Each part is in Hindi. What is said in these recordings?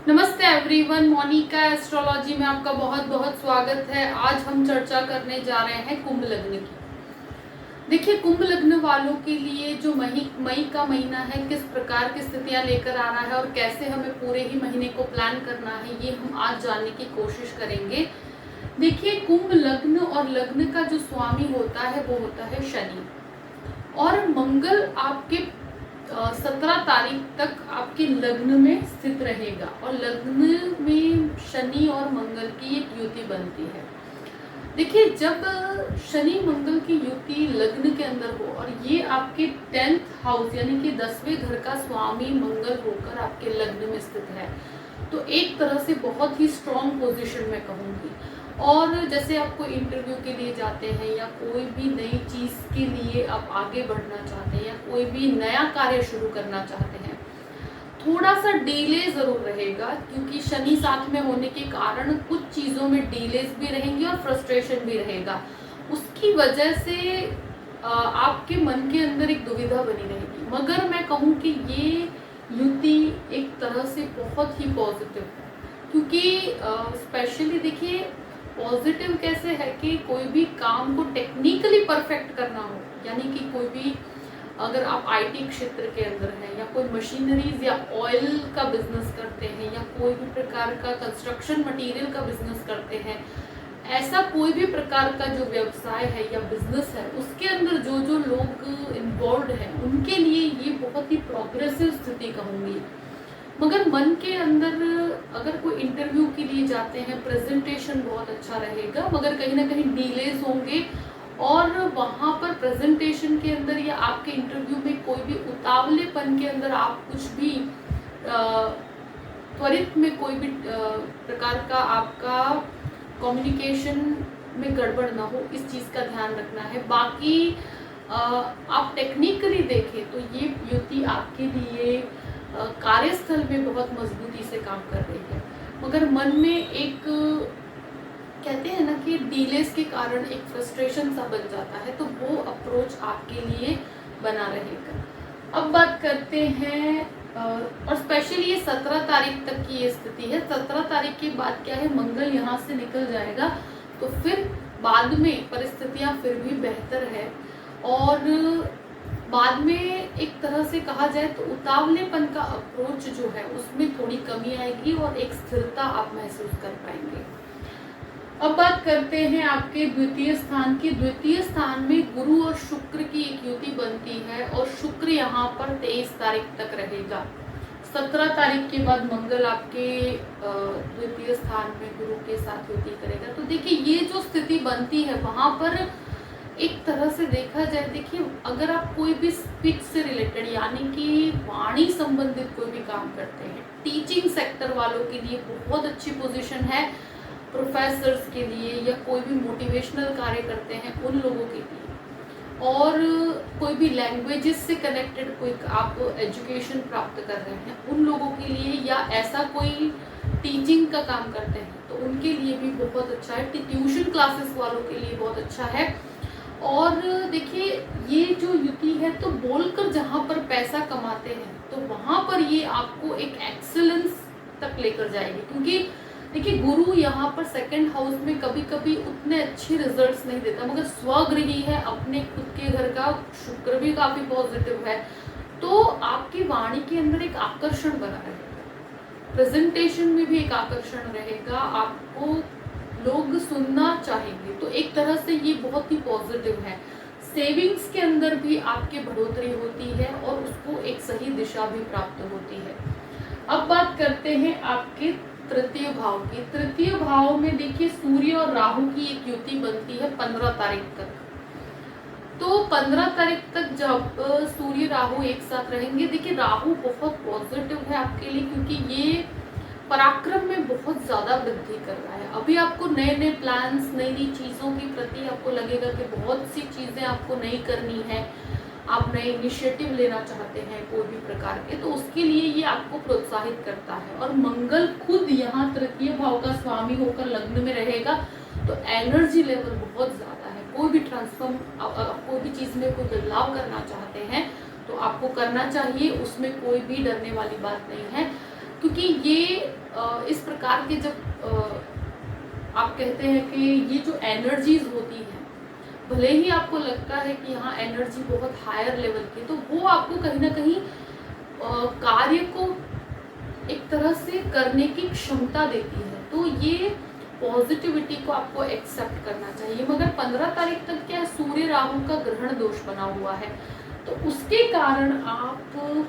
नमस्ते एवरीवन, मोनिका एस्ट्रोलॉजी में आपका बहुत बहुत स्वागत है। आज हम चर्चा करने जा रहे हैं कुंभ लग्न की। देखिए, कुंभ लग्न वालों के लिए जो मई का महीना है, किस प्रकार की स्थितियां लेकर आ रहा है और कैसे हमें पूरे ही महीने को प्लान करना है, ये हम आज जानने की कोशिश करेंगे। देखिए, कुंभ लग्न और लग्न का जो स्वामी होता है वो होता है शनि, और मंगल आपके 17 तारीख तक आपके लग्न में स्थित रहेगा, और लग्न में शनि और मंगल की एक युति बनती है। देखिए, जब शनि मंगल की युति लग्न के अंदर हो और ये आपके 10th हाउस यानी कि 10वें घर का स्वामी मंगल होकर आपके लग्न में स्थित है, तो एक तरह से बहुत ही स्ट्रॉन्ग पोजीशन में कहूँगी। और जैसे आप कोई इंटरव्यू के लिए जाते हैं या कोई भी नई चीज़ के लिए आप आगे बढ़ना चाहते हैं या कोई भी नया कार्य शुरू करना चाहते हैं, थोड़ा सा डिले ज़रूर रहेगा, क्योंकि शनि साथ में होने के कारण कुछ चीज़ों में डिलेज भी रहेंगी और फ्रस्ट्रेशन भी रहेगा। उसकी वजह से आपके मन के अंदर एक दुविधा बनी रहेगी। मगर मैं कहूँ कि ये युति एक तरह से बहुत ही पॉजिटिव है, क्योंकि स्पेशली देखिए, पॉजिटिव कैसे है कि कोई भी काम को टेक्निकली परफेक्ट करना हो, यानी कि कोई भी अगर आप आईटी क्षेत्र के अंदर हैं या कोई मशीनरीज या ऑयल का बिजनेस करते हैं या कोई भी प्रकार का कंस्ट्रक्शन मटेरियल का बिजनेस करते हैं, ऐसा कोई भी प्रकार का जो व्यवसाय है या बिजनेस है, उसके अंदर जो जो लोग इन्वॉल्व हैं उनके लिए ये बहुत ही प्रोग्रेसिव स्थिति कहूँगी। मगर मन के अंदर अगर कोई इंटरव्यू के लिए जाते हैं, प्रेजेंटेशन बहुत अच्छा रहेगा, मगर कहीं ना कहीं डिलेज होंगे, और वहाँ पर प्रेजेंटेशन के अंदर या आपके इंटरव्यू में कोई भी उतावलेपन के अंदर आप कुछ भी त्वरित में कोई भी प्रकार का आपका कम्युनिकेशन में गड़बड़ ना हो, इस चीज़ का ध्यान रखना है। बाकी आप टेक्निकली देखें तो ये युति आपके लिए कार्यस्थल में बहुत मजबूती से काम कर रही है, मगर मन में एक कहते हैं ना कि डिलेस के कारण एक फ्रस्ट्रेशन सा बन जाता है, तो वो अप्रोच आपके लिए बना रहेगा। अब बात करते हैं और स्पेशली ये 17 तारीख तक की ये स्थिति है। 17 तारीख के बाद क्या है, मंगल यहाँ से निकल जाएगा, तो फिर बाद में परिस्थितियाँ फिर भी बेहतर है, और बाद में एक तरह से कहा जाए तो उतावलेपन का अप्रोच जो है उसमें थोड़ी कमी आएगी और एक स्थिरता आप महसूस कर पाएंगे। अब बात करते हैं आपके द्वितीय स्थान की। द्वितीय स्थान में गुरु और शुक्र की एक युति बनती है, और शुक्र यहाँ पर 23 तारीख तक रहेगा। 17 तारीख के बाद मंगल आपके द्वितीय स्थान में गुरु के साथ युति करेगा। तो देखिए, ये जो स्थिति बनती है वहाँ पर एक तरह से देखा जाए, देखिए अगर आप कोई भी स्पीच से रिलेटेड यानी कि वाणी संबंधित कोई भी काम करते हैं, टीचिंग सेक्टर वालों के लिए बहुत अच्छी पोजीशन है, प्रोफेसर्स के लिए या कोई भी मोटिवेशनल कार्य करते हैं उन लोगों के लिए, और कोई भी लैंग्वेजेस से कनेक्टेड कोई आप एजुकेशन प्राप्त कर रहे हैं उन लोगों के लिए, या ऐसा कोई टीचिंग का काम करते हैं तो उनके लिए भी बहुत अच्छा है। ट्यूशन क्लासेस वालों के लिए बहुत अच्छा है। और देखिए, ये जो युति है तो बोलकर जहाँ पर पैसा कमाते हैं तो वहाँ पर ये आपको एक एक्सेलेंस तक लेकर जाएगी, क्योंकि देखिए गुरु यहाँ पर 2nd हाउस में कभी कभी उतने अच्छे रिजल्ट्स नहीं देता, मगर स्वगृही है, अपने खुद के घर का शुक्र भी काफ़ी पॉजिटिव है, तो आपकी वाणी के अंदर एक आकर्षण बना रहेगा, प्रेजेंटेशन में भी एक आकर्षण रहेगा, आपको लोग सुनना चाहेंगे, तो एक तरह से ये बहुत ही पॉजिटिव है। सेविंग्स के अंदर भी आपकी बढ़ोतरी होती है और उसको एक सही दिशा भी प्राप्त होती है। अब बात करते हैं आपके तृतीय भाव की। तृतीय भाव में देखिए, सूर्य और राहु की एक युति बनती है 15 तारीख तक। तो 15 तारीख तक जब सूर्य राहु एक साथ रहेंगे, देखिए राहु बहुत पॉजिटिव है आपके लिए, क्योंकि ये पराक्रम में बहुत ज़्यादा वृद्धि कर रहा है। अभी आपको नए नए प्लान्स, नई नई चीज़ों के प्रति आपको लगेगा कि बहुत सी चीज़ें आपको नई करनी है, आप नए इनिशिएटिव लेना चाहते हैं कोई भी प्रकार के, तो उसके लिए ये आपको प्रोत्साहित करता है। और मंगल खुद यहाँ तृतीय भाव का स्वामी होकर लग्न में रहेगा, तो एनर्जी लेवल बहुत ज़्यादा है। कोई भी ट्रांसफॉर्म, कोई भी चीज़ में कोई बदलाव करना चाहते हैं तो आपको करना चाहिए, उसमें कोई भी डरने वाली बात नहीं है, क्योंकि ये इस प्रकार के जब आप कहते हैं कि ये जो एनर्जीज होती हैं, भले ही आपको लगता है कि यहाँ एनर्जी बहुत हायर लेवल की, तो वो आपको कहीं ना कहीं कार्य को एक तरह से करने की क्षमता देती है। तो ये पॉजिटिविटी को आपको एक्सेप्ट करना चाहिए। मगर 15 तारीख तक क्या है, सूर्य राहु का ग्रहण दोष बना हुआ है, तो उसके कारण आपको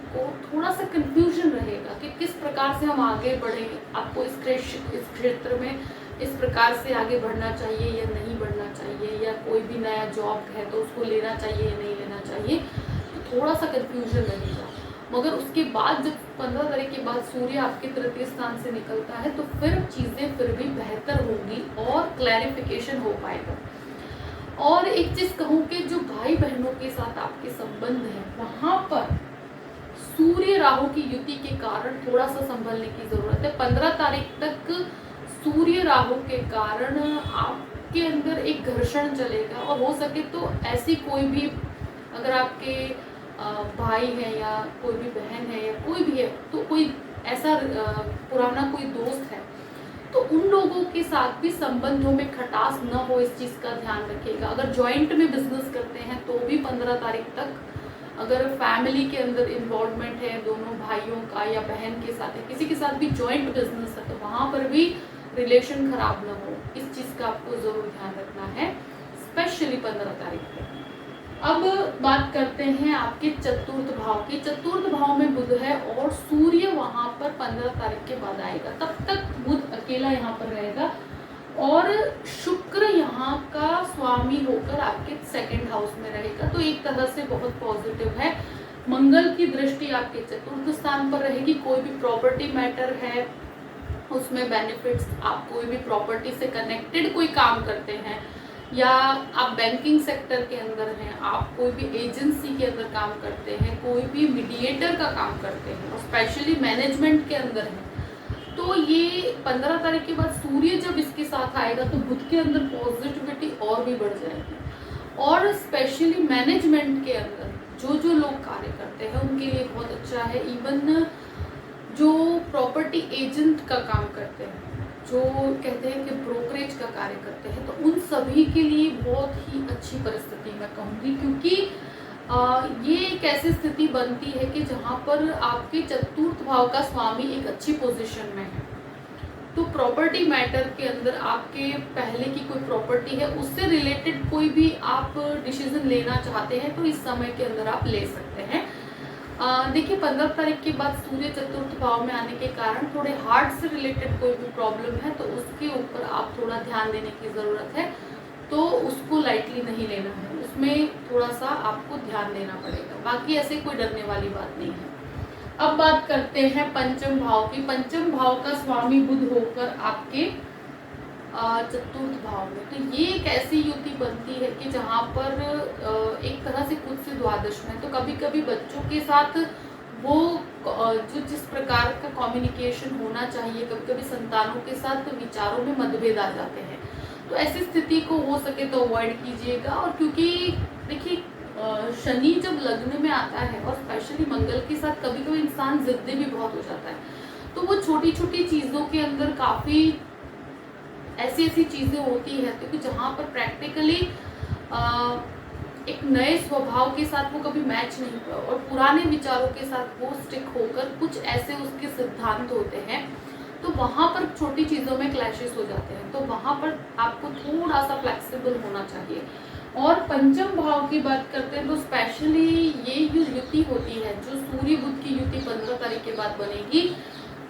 थोड़ा सा कंफ्यूजन रहेगा कि किस प्रकार से हम आगे बढ़ें। आपको इस क्षेत्र में इस प्रकार से आगे बढ़ना चाहिए या नहीं बढ़ना चाहिए, या कोई भी नया जॉब है तो उसको लेना चाहिए या नहीं लेना चाहिए, तो थोड़ा सा कंफ्यूजन रहेगा। मगर उसके बाद जब 15 तारीख के बाद सूर्य आपके तृतीय स्थान से निकलता है, तो फिर चीज़ें फिर भी बेहतर होंगी और क्लैरिफिकेशन हो पाएगा। और एक चीज़ कहूँ कि जो भाई बहनों के साथ आपके संबंध हैं, वहाँ पर सूर्य राहु की युति के कारण थोड़ा सा संभलने की ज़रूरत है। 15 तारीख तक सूर्य राहु के कारण आपके अंदर एक घर्षण चलेगा, और हो सके तो ऐसी कोई भी, अगर आपके भाई है या कोई भी बहन है या कोई भी है, तो कोई ऐसा पुराना कोई दोस्त है, तो उन लोगों के साथ भी संबंधों में खटास न हो, इस चीज़ का ध्यान रखिएगा। अगर जॉइंट में बिजनेस करते हैं तो भी 15 तारीख तक, अगर फैमिली के अंदर इन्वॉल्वमेंट है दोनों भाइयों का या बहन के साथ है, किसी के साथ भी जॉइंट बिजनेस है, तो वहाँ पर भी रिलेशन खराब न हो, इस चीज़ का आपको ज़रूर ध्यान रखना है, स्पेशली 15 तारीख को। अब बात करते हैं आपके चतुर्थ भाव की। चतुर्थ भाव में बुध है और सूर्य वहाँ पर 15 तारीख के बाद आएगा। तब तक बुध अकेला यहाँ पर रहेगा, और शुक्र यहाँ का स्वामी होकर आपके सेकंड हाउस में रहेगा। तो एक तरह से बहुत पॉजिटिव है। मंगल की दृष्टि आपके चतुर्थ स्थान पर रहेगी। कोई भी प्रॉपर्टी मैटर है उसमें बेनिफिट्स, आप कोई भी प्रॉपर्टी से कनेक्टेड कोई काम करते हैं, या आप बैंकिंग सेक्टर के अंदर हैं, आप कोई भी एजेंसी के अंदर काम करते हैं, कोई भी मीडिएटर का काम करते हैं, और स्पेशली मैनेजमेंट के अंदर हैं, तो ये 15 तारीख के बाद सूर्य जब इसके साथ आएगा तो बुध के अंदर पॉजिटिविटी और भी बढ़ जाएगी। और स्पेशली मैनेजमेंट के अंदर जो लोग कार्य करते हैं उनके लिए बहुत अच्छा है। इवन जो प्रॉपर्टी एजेंट का काम करते हैं, जो कहते हैं कि ब्रोकरेज का कार्य करते हैं, तो उन सभी के लिए बहुत ही अच्छी परिस्थिति मैं कहूँगी, क्योंकि ये एक ऐसी स्थिति बनती है कि जहाँ पर आपके चतुर्थ भाव का स्वामी एक अच्छी पोजीशन में है। तो प्रॉपर्टी मैटर के अंदर आपके पहले की कोई प्रॉपर्टी है, उससे रिलेटेड कोई भी आप डिसीजन लेना चाहते हैं तो इस समय के अंदर आप ले सकते हैं। देखिए 15 तारीख के बाद सूर्य चतुर्थ भाव में आने के कारण थोड़े हार्ट से रिलेटेड कोई भी प्रॉब्लम है तो उसके ऊपर आप थोड़ा ध्यान देने की ज़रूरत है, तो उसको लाइटली नहीं लेना है, उसमें थोड़ा सा आपको ध्यान देना पड़ेगा। बाकी ऐसे कोई डरने वाली बात नहीं है। अब बात करते हैं पंचम भाव की। पंचम भाव का स्वामी बुध होकर आपके चतुर्थ भाव में, तो ये एक ऐसी युति बनती है कि जहाँ पर एक तरह से कुछ से द्वादश में, तो कभी कभी बच्चों के साथ वो जो जिस प्रकार का कम्युनिकेशन होना चाहिए, कभी कभी संतानों के साथ विचारों में मतभेद आ जाते हैं। तो ऐसी स्थिति को हो सके तो अवॉइड कीजिएगा। और क्योंकि देखिए शनि जब लग्न में आता है और स्पेशली मंगल के साथ, कभी कभी इंसान जिद्दी भी बहुत हो जाता है, तो वो छोटी छोटी चीज़ों के अंदर काफ़ी ऐसी चीज़ें होती है क्योंकि जहाँ पर प्रैक्टिकली एक नए स्वभाव के साथ वो कभी मैच नहीं हुआ और पुराने विचारों के साथ वो स्टिक होकर कुछ ऐसे उसके सिद्धांत होते हैं, तो वहाँ पर छोटी चीज़ों में क्लैशेस हो जाते हैं। तो वहाँ पर आपको थोड़ा सा फ्लेक्सिबल होना चाहिए। और पंचम भाव की बात करते हैं तो स्पेशली ये जो युति होती है, जो सूर्य बुध की युति 15 तारीख के बाद बनेगी,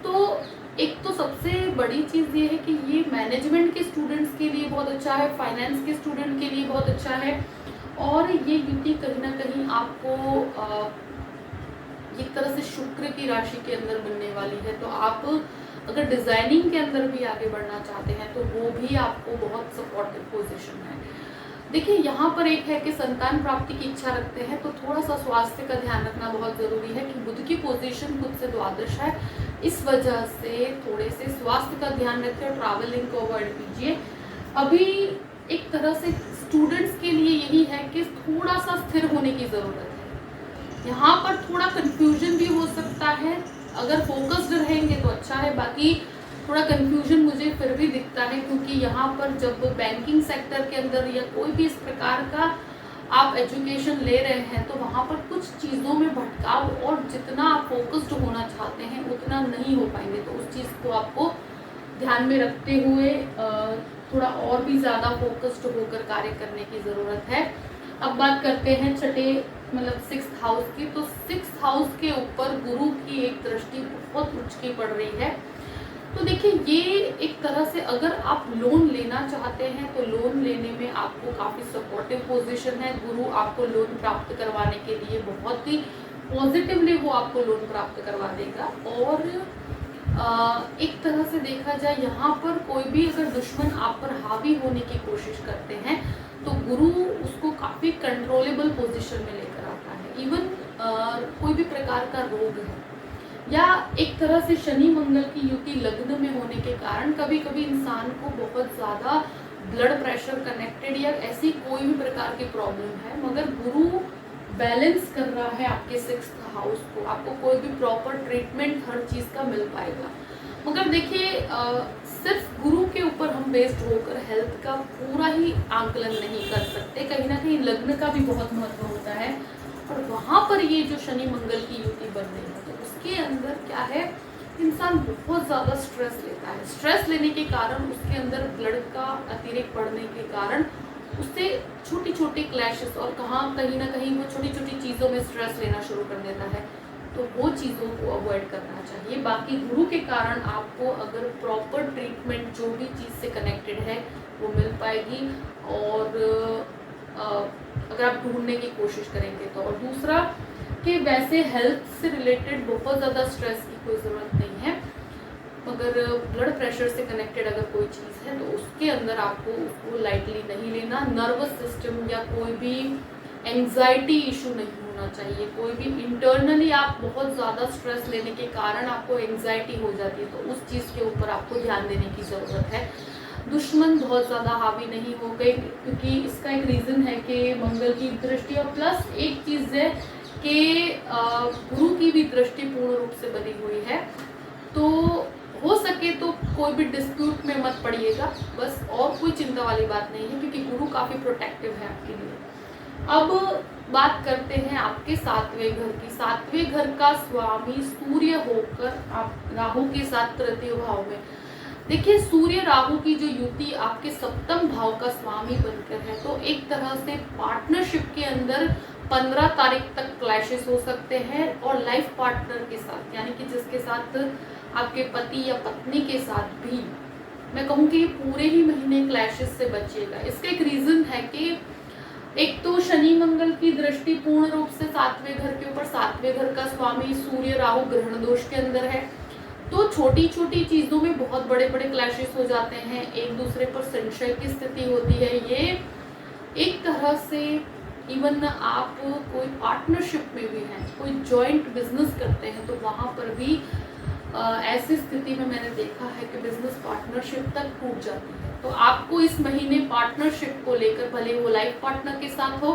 तो एक तो सबसे बड़ी चीज़ ये है कि ये मैनेजमेंट के स्टूडेंट्स के लिए बहुत अच्छा है, फाइनेंस के स्टूडेंट के लिए बहुत अच्छा है, और ये युति कहीं ना कहीं आपको एक तरह से शुक्र की राशि के अंदर बनने वाली है। तो आप अगर डिज़ाइनिंग के अंदर भी आगे बढ़ना चाहते हैं तो वो भी आपको बहुत सपोर्टिव पोजीशन है। देखिए यहाँ पर एक है कि संतान प्राप्ति की इच्छा रखते हैं तो थोड़ा सा स्वास्थ्य का ध्यान रखना बहुत ज़रूरी है कि बुध की पोजीशन खुद से द्वादश है, इस वजह से थोड़े से स्वास्थ्य का ध्यान रखें और ट्रैवलिंग को अवॉइड कीजिए। अभी एक तरह से स्टूडेंट्स के लिए यही है कि थोड़ा सा स्थिर होने की ज़रूरत है। यहाँ पर थोड़ा कन्फ्यूजन भी हो सकता है, अगर फोकस्ड रहेंगे तो अच्छा है। बाकी थोड़ा कंफ्यूजन मुझे फिर भी दिखता है, क्योंकि यहाँ पर जब बैंकिंग सेक्टर के अंदर या कोई भी इस प्रकार का आप एजुकेशन ले रहे हैं तो वहाँ पर कुछ चीज़ों में भटकाव, और जितना आप फोकस्ड होना चाहते हैं उतना नहीं हो पाएंगे। तो उस चीज़ को आपको ध्यान में रखते हुए थोड़ा और भी ज़्यादा फोकस्ड होकर कार्य करने की ज़रूरत है। अब बात करते हैं छठे मतलब 6th हाउस की। तो 6th हाउस के ऊपर गुरु की एक दृष्टि बहुत उच्च की पड़ रही है। तो देखिए, ये एक तरह से अगर आप लोन लेना चाहते हैं तो लोन लेने में आपको काफ़ी सपोर्टिव पोजीशन है। गुरु आपको लोन प्राप्त करवाने के लिए बहुत ही पॉजिटिवली वो आपको लोन प्राप्त करवा देगा। और एक तरह से देखा जाए, यहाँ पर कोई भी अगर दुश्मन आप पर हावी होने की कोशिश करते हैं तो गुरु उसको काफ़ी कंट्रोलेबल पोजीशन में लेकर आता है। इवन कोई भी प्रकार का रोग है या एक तरह से शनि मंगल की युति लग्न में होने के कारण कभी कभी इंसान को बहुत ज़्यादा ब्लड प्रेशर कनेक्टेड या ऐसी कोई भी प्रकार की प्रॉब्लम है, मगर गुरु बैलेंस कर रहा है आपके 6th हाउस को, आपको कोई भी प्रॉपर ट्रीटमेंट हर चीज़ का मिल पाएगा। मगर देखिए, सिर्फ गुरु के ऊपर हम बेस्ड होकर हेल्थ का पूरा ही आंकलन नहीं कर सकते। कहीं ना कहीं लग्न का भी बहुत महत्व होता है, और वहाँ पर ये जो शनि मंगल की युति बन रही है तो उसके अंदर क्या है, इंसान बहुत ज़्यादा स्ट्रेस लेता है। स्ट्रेस लेने के कारण उसके अंदर ब्लड का अतिरेक बढ़ने के कारण उससे छोटी छोटी क्लैशेस, और कहीं ना कहीं वो छोटी छोटी चीज़ों में स्ट्रेस लेना शुरू कर देता है। तो वो चीज़ों को अवॉइड करना चाहिए। बाकी गुरु के कारण आपको अगर प्रॉपर ट्रीटमेंट जो भी चीज़ से कनेक्टेड है वो मिल पाएगी, और अगर आप ढूंढने की कोशिश करेंगे तो। और दूसरा कि वैसे हेल्थ से रिलेटेड बहुत ज़्यादा स्ट्रेस की कोई ज़रूरत नहीं है, मगर ब्लड प्रेशर से कनेक्टेड अगर कोई चीज़ है तो उसके अंदर आपको उसको लाइटली नहीं लेना। नर्वस सिस्टम या कोई भी एंग्जाइटी इशू नहीं होना चाहिए। कोई भी इंटरनली आप बहुत ज़्यादा स्ट्रेस लेने के कारण आपको एंग्जाइटी हो जाती है तो उस चीज़ के ऊपर आपको ध्यान देने की ज़रूरत है। दुश्मन बहुत ज़्यादा हावी नहीं हो गए, क्योंकि इसका एक रीज़न है कि मंगल की दृष्टि, और प्लस एक चीज़ है कि गुरु की भी दृष्टि पूर्ण रूप से बनी हुई है। तो हो सके तो कोई भी डिस्प्यूट में मत पड़िएगा, बस, और कोई चिंता वाली बात नहीं है, क्योंकि गुरु काफ़ी प्रोटेक्टिव है आपके लिए। अब बात करते हैं आपके 7वें घर की। 7वें घर का स्वामी सूर्य होकर आप राहु के साथ तृतीय भाव में। देखिए, सूर्य राहु की जो युति आपके 7म भाव का स्वामी बनकर है, तो एक तरह से पार्टनरशिप के अंदर 15 तारीख तक क्लैशेस हो सकते हैं, और लाइफ पार्टनर के साथ, यानी कि जिसके साथ आपके पति या पत्नी के साथ भी, मैं कहूँगी पूरे ही महीने क्लैशेस से बचिएगा। इसका एक रीज़न है कि एक तो शनि मंगल की दृष्टि पूर्ण रूप से 7वें घर के ऊपर, 7वें घर का स्वामी सूर्य राहु ग्रहण दोष के अंदर है, तो छोटी छोटी चीज़ों में बहुत बड़े बड़े क्लैशेस हो जाते हैं, एक दूसरे पर संशय की स्थिति होती है। ये एक तरह से इवन आप कोई पार्टनरशिप में भी हैं, कोई जॉइंट बिजनेस करते हैं, तो वहाँ पर भी ऐसी स्थिति में मैंने देखा है कि बिजनेस पार्टनरशिप तक टूट जाती है। तो आपको इस महीने पार्टनरशिप को लेकर, भले वो लाइफ पार्टनर के साथ हो,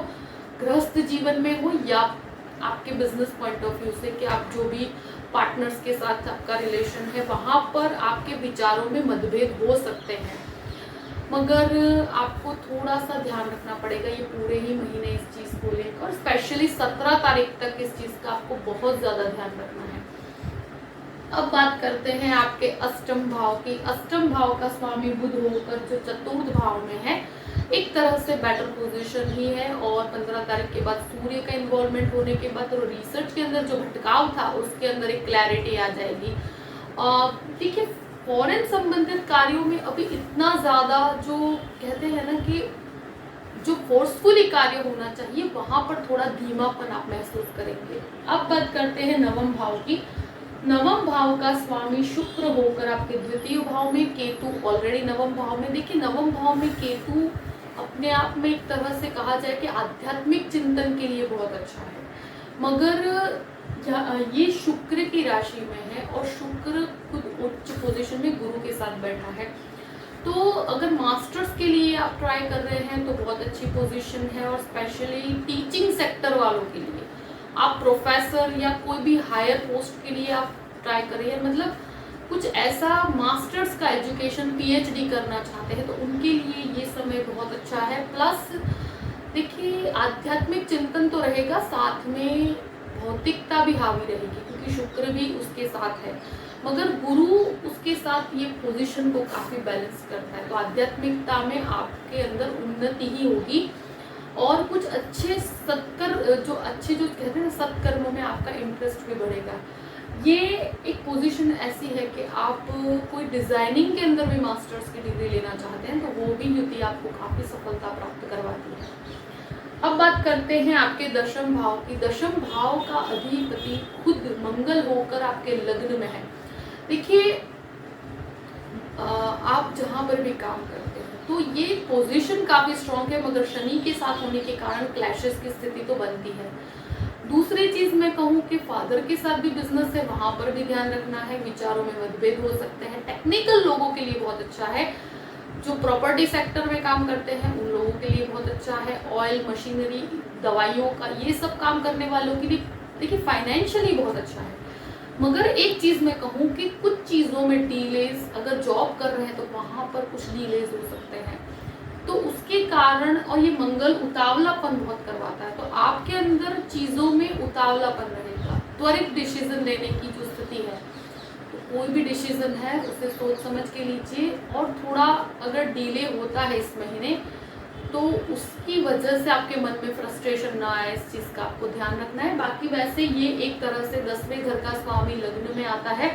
गृहस्थ जीवन में हो, या आपके बिजनेस पॉइंट ऑफ व्यू से कि आप जो भी पार्टनर्स के साथ आपका रिलेशन है वहाँ पर आपके विचारों में मतभेद हो सकते हैं, मगर आपको थोड़ा सा ध्यान रखना पड़ेगा ये पूरे ही महीने इस चीज़ को लेकर, और स्पेशली 17 तारीख तक इस चीज़ का आपको बहुत ज़्यादा ध्यान रखना है। अब बात करते हैं आपके 8म भाव की। 8म भाव का स्वामी बुध होकर जो 4th भाव में है, एक तरह से बेटर पोजीशन ही है, और 15 तारीख के बाद सूर्य का इन्वॉल्वमेंट होने के बाद और रिसर्च के अंदर जो भटकाव था उसके अंदर एक क्लैरिटी आ जाएगी। देखिए, फॉरेन संबंधित कार्यों में अभी इतना ज़्यादा जो कहते हैं ना कि जो फोर्सफुली कार्य होना चाहिए वहाँ पर थोड़ा धीमापन आप महसूस करेंगे। अब बात करते हैं 9वें भाव की। 9वें भाव का स्वामी शुक्र होकर आपके 2य भाव में, केतु ऑलरेडी 9वें भाव में। देखिए, 9वें भाव में केतु अपने आप में एक तरह से कहा जाए कि आध्यात्मिक चिंतन के लिए बहुत अच्छा है, मगर ये शुक्र की राशि में है और शुक्र खुद उच्च पोजीशन में गुरु के साथ बैठा है। तो अगर मास्टर्स के लिए आप ट्राई कर रहे हैं तो बहुत अच्छी पोजीशन है, और स्पेशली टीचिंग सेक्टर वालों के लिए, आप प्रोफेसर या कोई भी हायर पोस्ट के लिए आप ट्राई करिए। मतलब कुछ ऐसा मास्टर्स का एजुकेशन पीएचडी करना चाहते हैं तो उनके लिए ये समय बहुत अच्छा है। प्लस देखिए आध्यात्मिक चिंतन तो रहेगा, साथ में भौतिकता भी हावी रहेगी क्योंकि शुक्र भी उसके साथ है, मगर गुरु उसके साथ ये पोजीशन को काफ़ी बैलेंस करता है। तो आध्यात्मिकता में आपके अंदर उन्नति ही होगी और कुछ अच्छे जो कहते हैं ना सत्कर्मों में आपका इंटरेस्ट भी बढ़ेगा। ये एक पोजीशन ऐसी है कि आप कोई डिज़ाइनिंग के अंदर भी मास्टर्स की डिग्री लेना चाहते हैं तो वो भी युति आपको काफ़ी सफलता प्राप्त करवाती है। अब बात करते हैं आपके दशम भाव की। दशम भाव का अधिपति खुद मंगल होकर आपके लग्न में है। देखिए आप जहाँ पर भी काम करते हैं तो ये पोजीशन काफ़ी स्ट्रॉन्ग है, मगर शनि के साथ होने के कारण क्लैशेस की स्थिति तो बनती है। दूसरी चीज़ मैं कहूँ कि फादर के साथ भी बिजनेस है, वहाँ पर भी ध्यान रखना है, विचारों में मतभेद हो सकते हैं। टेक्निकल लोगों के लिए बहुत अच्छा है, जो प्रॉपर्टी सेक्टर में काम करते हैं उन लोगों के लिए बहुत अच्छा है। ऑयल, मशीनरी, दवाइयों का ये सब काम करने वालों के लिए देखिए फाइनेंशियली बहुत अच्छा है। मगर एक चीज़ मैं कहूँ कि कुछ चीज़ों में डिलेज, अगर जॉब कर रहे हैं तो वहाँ पर कुछ डिलेज हो सकते हैं, तो उसके कारण, और ये मंगल उतावलापन बहुत करवाता है, तो आपके अंदर चीज़ों में उतावलापन रहेगा। त्वरित डिसीजन लेने की जो स्थिति है, तो कोई भी डिसीजन है उसे सोच समझ के लीजिए, और थोड़ा अगर डिले होता है इस महीने तो उसकी वजह से आपके मन में फ्रस्ट्रेशन ना आए, इस चीज़ का आपको ध्यान रखना है। बाकी वैसे ये एक तरह से 10वें घर का स्वामी लग्न में आता है,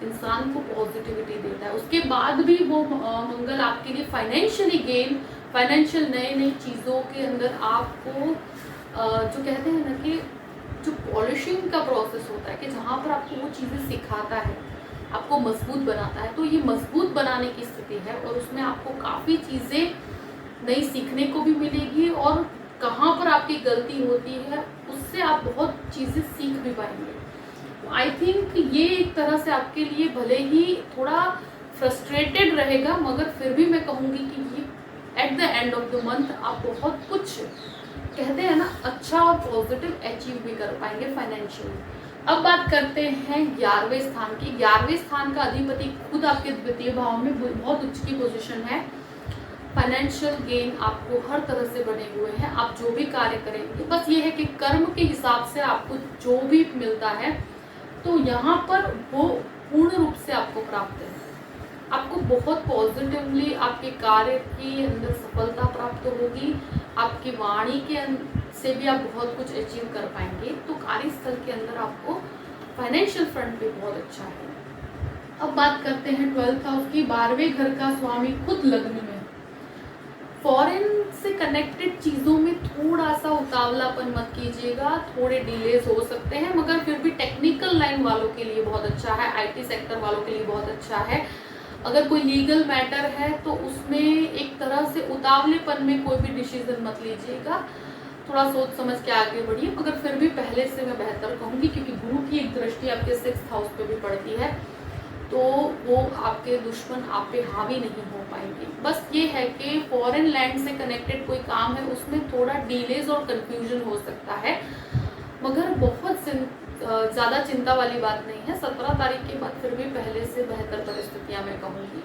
इंसान को पॉजिटिविटी देता है। उसके बाद भी वो मंगल आपके लिए फाइनेंशियली गेन, फाइनेंशियल नई चीज़ों के अंदर आपको जो कहते हैं ना कि जो पॉलिशिंग का प्रोसेस होता है कि जहाँ पर आपको वो चीज़ें सिखाता है, आपको मजबूत बनाता है, तो ये मजबूत बनाने की स्थिति है और उसमें आपको काफ़ी चीज़ें नई सीखने को भी मिलेगी और कहाँ पर आपकी गलती होती है उससे आप बहुत चीज़ें सीख भी पाएंगे। आई थिंक ये एक तरह से आपके लिए भले ही थोड़ा फ्रस्ट्रेटेड रहेगा, मगर फिर भी मैं कहूँगी कि ये at the end of the month आप बहुत कुछ कहते हैं ना अच्छा और पॉजिटिव अचीव भी कर पाएंगे फाइनेंशियली। अब बात करते हैं 11वें स्थान की। 11वें स्थान का अधिपति खुद आपके द्वितीय भाव में बहुत उच्च की पोजीशन है। फाइनेंशियल गेन आपको हर तरह से बने हुए हैं, आप जो भी कार्य करेंगे, बस ये है कि कर्म के हिसाब से आपको जो भी मिलता है तो यहाँ पर वो पूर्ण रूप से आपको प्राप्त है। आपको बहुत पॉजिटिवली आपके कार्य के अंदर सफलता प्राप्त होगी, आपकी वाणी के से भी आप बहुत कुछ अचीव कर पाएंगे। तो कार्यस्थल के अंदर आपको फाइनेंशियल फ्रंट पे बहुत अच्छा है। अब बात करते हैं 12th हाउस की। 12वें घर का स्वामी खुद लग्न में। फॉरेन से कनेक्टेड चीज़ों में थोड़ा सा उतावलापन मत कीजिएगा, थोड़े डिलेज हो सकते हैं, मगर फिर भी टेक्निकल लाइन वालों के लिए बहुत अच्छा है, आईटी सेक्टर वालों के लिए बहुत अच्छा है। अगर कोई लीगल मैटर है तो उसमें एक तरह से उतावलेपन में कोई भी डिसीजन मत लीजिएगा, थोड़ा सोच समझ के आगे बढ़िए। मगर फिर भी पहले से मैं बेहतर कहूँगी क्योंकि गुरु की एक दृष्टि आपके 6th हाउस पे भी पड़ती है, तो वो आपके दुश्मन आप पे हावी नहीं हो पाएंगे। बस ये है कि फॉरेन लैंड से कनेक्टेड कोई काम है उसमें थोड़ा डिलेज और कंफ्यूजन हो सकता है, मगर बहुत ज़्यादा चिंता वाली बात नहीं है। 17 तारीख के बाद फिर भी पहले से बेहतर परिस्थितियाँ मैं कहूँगी।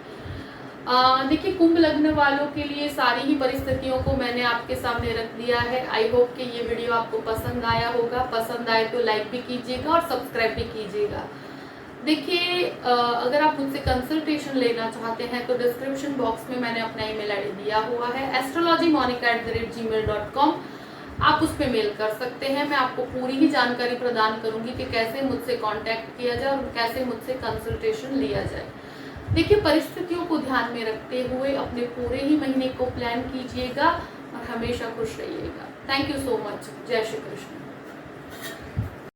देखिए कुंभ लग्न वालों के लिए सारी ही परिस्थितियों को मैंने आपके सामने रख दिया है। आई होप कि ये वीडियो आपको पसंद आया होगा। पसंद आए तो लाइक भी कीजिएगा और सब्सक्राइब भी कीजिएगा। देखिए अगर आप मुझसे कंसल्टेशन लेना चाहते हैं तो डिस्क्रिप्शन बॉक्स में मैंने अपना ईमेल आईडी दिया हुआ है astrologymonica@gmail.com। आप उस पर मेल कर सकते हैं। मैं आपको पूरी ही जानकारी प्रदान करूंगी कि कैसे मुझसे कांटेक्ट किया जाए और कैसे मुझसे कंसल्टेशन लिया जाए। देखिए परिस्थितियों को ध्यान में रखते हुए अपने पूरे ही महीने को प्लान कीजिएगा और हमेशा खुश रहिएगा। Thank you so much. जय श्री कृष्ण।